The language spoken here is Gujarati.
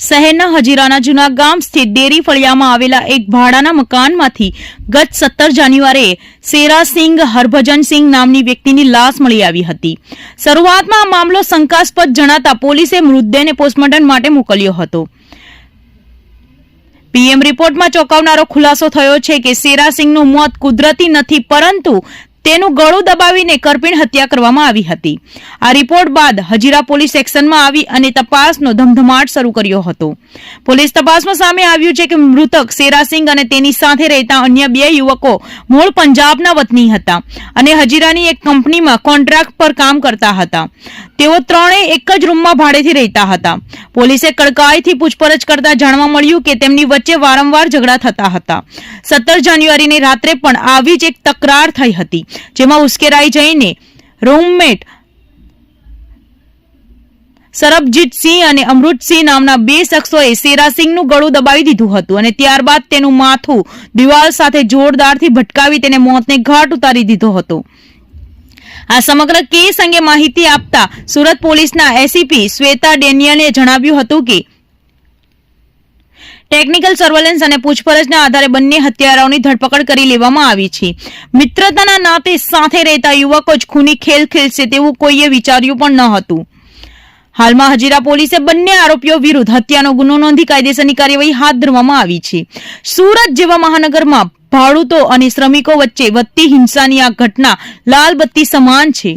શહેરના હજીરાના જૂના ગામ સ્થિત ડેરી ફળિયામાં આવેલા એક ભાડાના મકાનમાંથી ગત 17 જાન્યુઆરીએ શેરાસિંગ હરભજનસિંહ નામની વ્યક્તિની લાશ મળી આવી હતી. શરૂઆતમાં આ મામલો શંકાસ્પદ જણાતા પોલીસે મૃતદેહને પોસ્ટમોર્ટમ માટે મોકલ્યો હતો. પીએમ રિપોર્ટમાં ચોંકાવનારો ખુલાસો થયો છે કે શેરાસિંગનું મોત કુદરતી નથી, પરંતુ તેનું ગળું દબાવીને કરપીણ હત્યા કરવામાં આવી હતી. આ રિપોર્ટ બાદ હજીરા પોલીસ એક્શનમાં આવી અને તપાસનો ધમધમાટ શરૂ કર્યો હતો. પોલીસ તપાસમાં સામે આવ્યું છે કે મૃતક શેરાસિંગ અને તેની સાથે રહેતા અન્ય 2 યુવકો મૂળ પંજાબના વતની હતા અને હજીરાની એક કંપનીમાં કોન્ટ્રાક્ટ પર કામ કરતા હતા. તેઓ ત્રણેય એક જ રૂમમાં ભાડેથી રહેતા હતા. પોલીસે કડકાઈથી પૂછપરછ કરતા જાણવા મળ્યું કે તેમની વચ્ચે વારંવાર ઝઘડા થતા હતા. 17 જાન્યુઆરીની રાત્રે પણ આવી જ એક તકરાર થઈ હતી, જેમાં ઉશ્કેરાઈ જઈને રૂમમેટ સરબજીતસિંહ અને અમૃતસિંહ નામના 2 શખ્સોએ શેરાસિંગનું ગળું દબાવી દીધું હતું અને ત્યારબાદ તેનું માથું દિવાલ સાથે જોરદારથી ભટકાવી તેને મોતને ઘાટ ઉતારી દીધો હતો. આ સમગ્ર કેસ અંગે માહિતી આપતા સુરત પોલીસના એસીપી શ્વેતા ડેનિયલે જણાવ્યું હતું કે ટેકનિકલ સર્વેલન્સ અને પૂછપરછના આધારે બંને હત્યારાઓની ધરપકડ કરી લેવામાં આવી છે. મિત્રતાના નાતે સાથે રહેતા યુવકો જ ખૂની ખેલ ખેલશે તેવું કોઈએ વિચાર્યું પણ ન હતું. હાલમાં હજીરા પોલીસે બંને આરોપીઓ વિરુદ્ધ હત્યાનો ગુનો નોંધી કાયદેસરની કાર્યવાહી હાથ ધરવામાં આવી છે. સુરત જેવા મહાનગરમાં ભાડૂતો અને શ્રમિકો વચ્ચે વધતી હિંસાની આ ઘટના લાલ બત્તી સમાન છે.